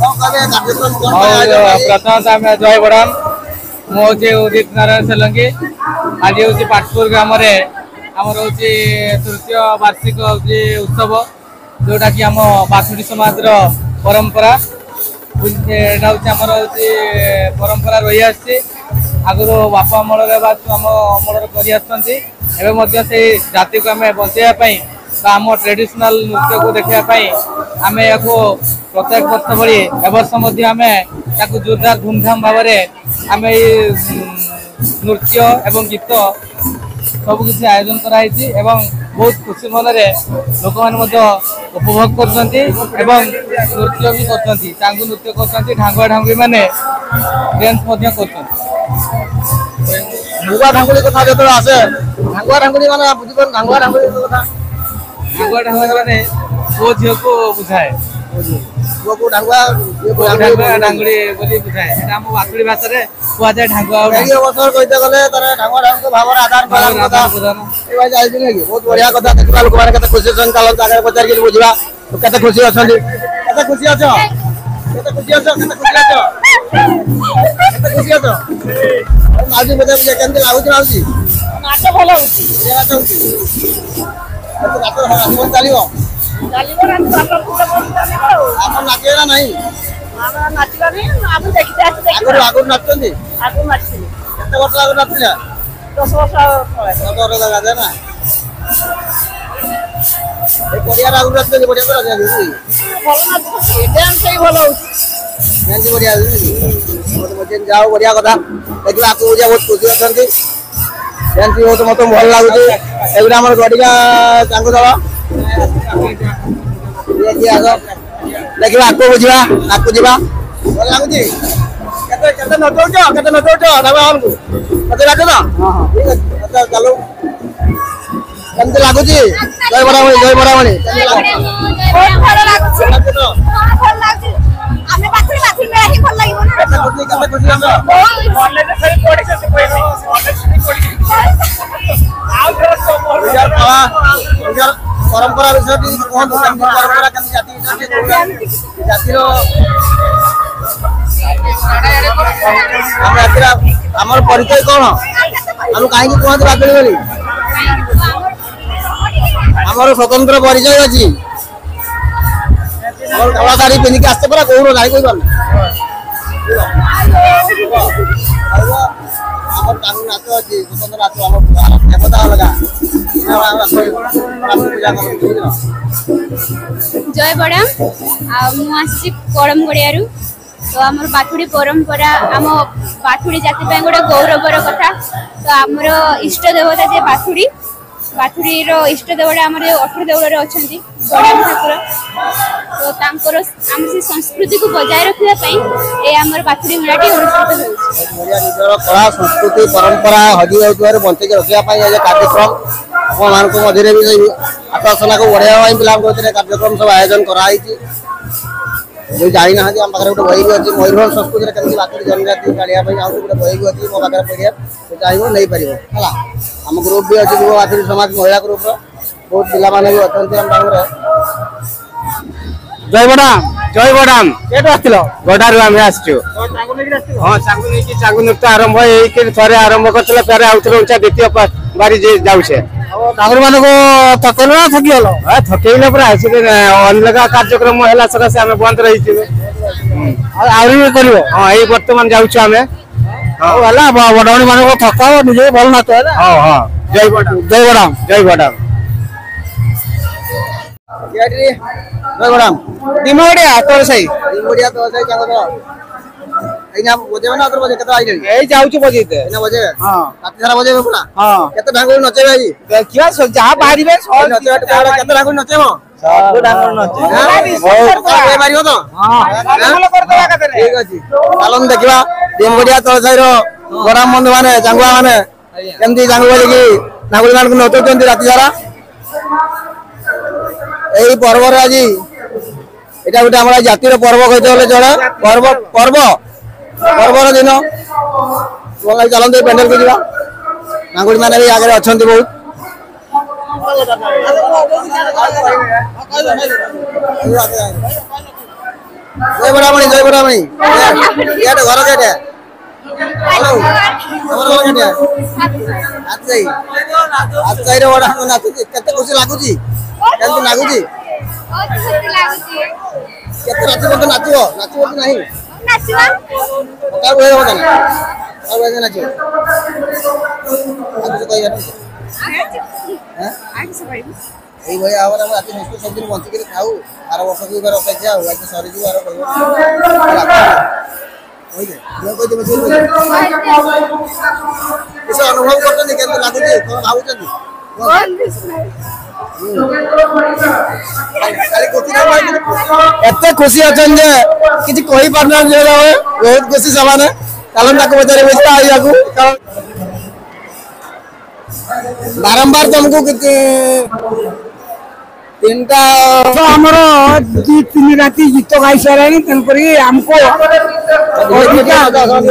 प्रथम आम जय बड़ाम मुझे उदित नारायण सोलंकी आज हूँ पाटपुर ग्राम आमर हूँ तृतीय वार्षिक उत्सव जोटा कि आम बाथुड़ी समाज परंपरा परंपरा रही आगुरी बापा अमल आम अमल कर जाति को आम बचाई आम ट्रेडिशनल नृत्य को देखापी आम या प्रत्येक वर्ष भली एवर्ष आम जोरदार धूमधाम भाव आम नृत्य एवं गीत सबकि आयोजन कराई बहुत खुशी मन लोक मैंने उपभोग कर नृत्य भी चांगू नृत्य कर ढांगुआ ढांगुई मैंने डांस ढांगुआ ढांगुली कथा जो आसे ढांगुआ ढांगुली माने बुझी पर ढांगुआ ढांगुली कथा ढांगुआ ढांगुई माने वो झियो को बुझाए वो को ढांगुआ ढांगुली बोली बुझाए एटा हम बाथुड़ी भाषा रे कुआ जाय ढांगुआ ये बसर कहिते गले तारे ढांगुआ ढांगुआ भावर आधार प्रदान कथा ए भाई जाई दिने की बहुत बढ़िया कथा देखबा लोक माने कते खुशी सन काल आगे पचार के बुझिबा तो कते खुशी अछन कते खुशी अछ कते खुशी अछ कते खुशी अछ कते खुशी अछ माजी बजे बजे केंते लागुछ माजी नाच भलो होची ये नाच होची तो नाच हम चलिबो चलिबो नाच आपन नाचेला नहीं मामा नाचला नहीं आप देखते आछ देखो आगु नाचती आगु नाचती केते वर्ष आगु नाचला 10 वर्ष पळे 10 वर्ष लगा ना ए कोरिया आगु नाचती बढ़िया कर भलो नाच डांस सही भलो होची डांस बढ़िया होची जाओ बढ़िया कथा देखिए आपको मुझे बहुत खुशी अछंती डांस बहुत मत भल लागुची एगुरा हमर गडिका चांगु दवा ये आगो देखिए आपको बुझिबा आपको जीवा भल लागुची केते नचौचो दबा हमको कते लागो ना हां ठीक है अच्छा चलो केते लागुची जय बरामणी बहुत भल लागुची हां भल लागुची आमे बाथुड़ी में ही भल लागिबो ना कते खुशी हम ऑनलाइन से सही कोडी से कोई परंपरा विषय परंपरा जाति आमर परिचय कौन आम कहीं कहते बाथुड़ी बोली आमर स्वतंत्र परिचय अच्छी कला शाढ़ी पिंधिक आसते परा कौन ना कोई नाच अच्छी स्वतंत्र नाच देवता अलगा जय बड़ा मुझे करम गड़िया तो आम बाथुड़ी परंपरा आम बाथुड़ी जाति गोटे गौरवर कथा तो आमर इष्ट देवता जे बाथुड़ी बाथुड़ी इष्ट देवता आम 18 देवल अच्छा गणेश ठाकुर तो आम से संस्कृति को बजाय रखापी ये आम बाथुड़ी मेलाटी अनुष्ठित कला संस्कृति परंपरा हजि जाऊे बंचेक रखापी कार्यक्रम आपण मध्य भी आकर्षण को बढ़ाई पिला कार्यक्रम सब आयोजन कराई जो जाई ना आम पाखे गोटे बही भी अच्छी मयूरभंज संस्कृति केमती बाथुड़ी जनजाति काढ़ा गोटे बही भी अच्छी मो पाखे पढ़िया चाहिए नहीं पार है आम ग्रुप भी अच्छी युवा बाथुड़ी समाज महिला ग्रुप बहुत पिला भी अच्छा जय बड़ाम गडारू आम आसचु हाँ चांगू नृत्य आरंभ थे आरंभ करते फेर आउ द्वितीय बारी जाऊे मान को थकल ना थकीगल थकल पूरा अलग कार्यक्रम है सकाशे आम बंद रही हाँ ये बर्तमान जाऊँ बड़ाणी मान को थका निजे भल नाच हाँ हाँ जय बड़ाम दिमोड़िया तोर सही बजेबे ना बजे केते आइले ए जाउछु बजेते ना बजे हां रात सारा बजेबे पूरा हां केते ढांगुल नचेबे आजी देखिया जहां बाहरीबे नचेबे केते ढांगुल नचेबो सब ढांगुल नचे बहुत मारियो तो हां ढांगुल कर देबा केते ठीक अछि चालन देखिबा दिमोड़िया तोर सही रो बड़ा बंधु माने जांगुआ माने केमती जांगु बजे की ढांगुल मान को नचोचंती रात सारा एई पर्व रे आजी एटा गोटे हमरा जातिर पर्व कहते होले चले पर्व पर्वर दिन चलते पेंडल को जा नांगुड़ी मैंने भी आगे अच्छा बहुत जय बरामणी ये घर के हेलो हमर घर के आजई आजई रे बड़ा नाचु केते खुशी लागुची केते लागुची बहुत खुशी लागुची केते नाचो नाचो नाचो कि नहीं नाचवा का होय होता ना का होय नाचो आज तो यार हैं आज से भाई এই ভাই আবার আমরা রাতে মিষ্টি সবদিন বঞ্চি করে খাও আর বছর দুইবার অপেক্ষা হয় আজকে সরি দিও আর কইবো ওই যে মই কই দেব চল কিছু অনুভব করতে কেন লাগুছে কোন ভাবুছেন এত খুশি আছেন যে কিছু কই পারনা যে বহুত খুশি সমানে কারণ তাকে বজারে বসতে আইয়াকু बारंबार तुमको तीनटा तो हमर जी तीन राती गीत गाई सारानी तनपरी हमको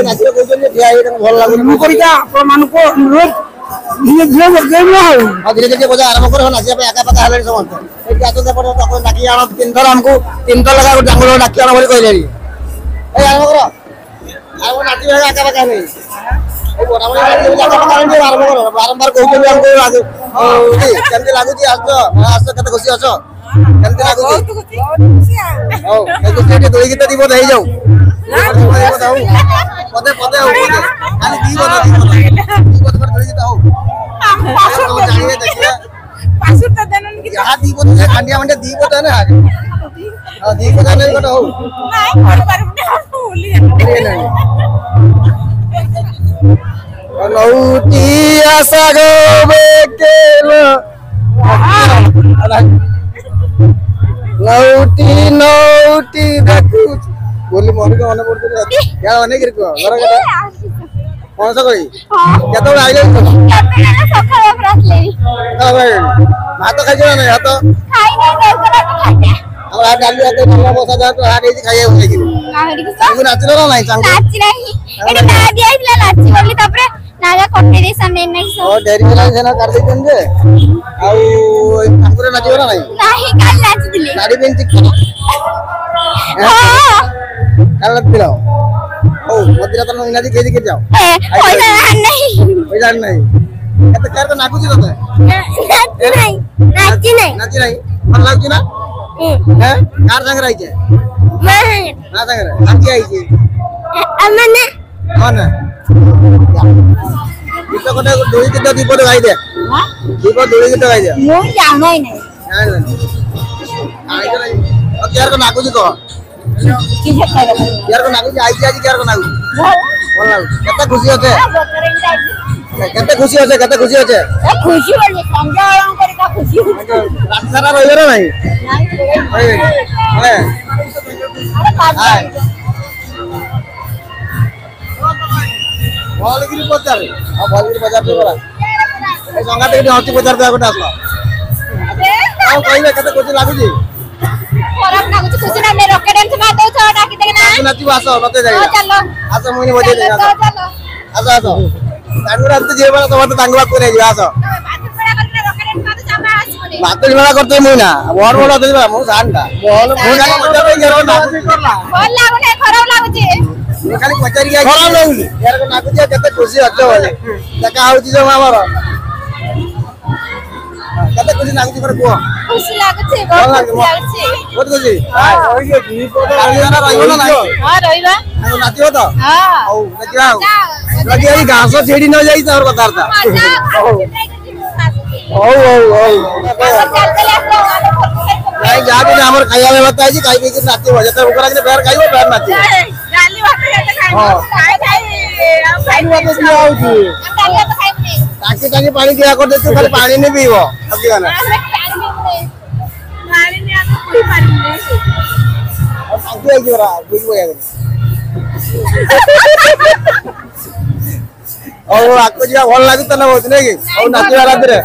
नाचियो कोइ जे ठिया हे भल लागु मुकरिका आपण मानको अनुरोध धीरे धीरे गेम ना हो धीरे धीरे बजा आरंभ करो नाचिया पे आका पका हले समस्त एटी आतो पड़ो तो डाकी आनो तीन थर हमको तीन थर लगा डांगलो डाकी आनो बोली कहले ए आरंभ करो आरो नाचियो आका पका नहीं बारंबार कहते लगुच आज कते खुशी अच दो गीत दी बोध जाऊ पदे पदे खांडिया मंडे दी बोध है ना दी बोध नहीं गोटे हो नौटी आशा गोबे केलो नौटी नौटी देखु बोली मोर के मन पड़ते क्या माने गिर को घर के कौन सा कोई क्या तो आइले तो सकाळ ब्रत लेवी भाई भात खाइ ना नहीं हां तो खाई नहीं देवकरा तो खाते हमरा डाली आते नल्ला बसा जा तो हां एजी खाइए होई गिर नाहडी के सांगु नाचलो ना नहीं सांगु नाच नहीं एटा ना दिया इतला नाची बोली तपरे नागा कोटे दे सामने नहीं सो ओ डेरी वाला सेना कर दे जे आउ ठाकुर नाचियो ना नहीं नहीं काल नाच दिले साड़ी पेंची हां काल दिलो ओ मदिरा तो इनादी केजी के जाओ पैसा नहीं पैसा नहीं एत कर तो नाकुची तो नाची नहीं मन लागु ना हैं कार संग रही छे मैं ना संग रही आकी आई छे अमने कौन गीत कोटे दोई गीत दीप गाई दे दीप दोई गीत गाई दे मु जानो ही नहीं आई नहीं और केर को नाकुची तो की है केर को नाकुची आई आज केर को नाकुची बोल लागु केते खुशी होते केते खुशी होते खुशी बोले संजाळम करे का खुशी रास्ता रहियो रे नहीं नहीं हाय भलगिरी बाजार हां भलगिरी बाजार पे बड़ा ए संगा ते हंसी बाजार पे आगोटा आसला हां कहिबे केते खुशी लागुची खराब लागुची खुशी ना रॉकेट डांस मा दो छ डाकी दे ना नाची आसो मते जाई चलो आसो मुनी बजे दे आसो चलो आसो तांगुरा तो जे बड़ा तो तांगु बात को नहीं जा आसो बात बड़ा करते मुई ना बोर बड़ा दे मु जानता बोल मु जाने मजा पे गेरो ना बोल लागु नहीं खराब लागुची खाली पचारी आई खराब लागुची यार को नाकुची केते खुशी अछो बोले देखा होची जो हमर केते खुशी नाकुची पर को खुशी लागुची बहुत खुशी हां ओई जे दी को आलियाना रहियो ना नहीं हां रहिबा नाचियो तो हां औ देखियो लगी आई घास छेड़ी न जाई तोर बतारता ओ नहीं जा के हमर खाया में बताई जी खाई के नाची हो जाता ओकरा के बेर खाइबो बेर नाची गाली बात जाते खाई खाई हम खाई बात नहीं आउ जी हम डालिया तो खाई नहीं टाकी टाकी पानी दिया कर दे तू खाली पानी नहीं पीबो अब दिवाना पानी नहीं आता कोई पानी नहीं और टाकी आई जरा बुझबो यार और आको जिया भल लागत ना बहुत नहीं कि और नाची वाला रे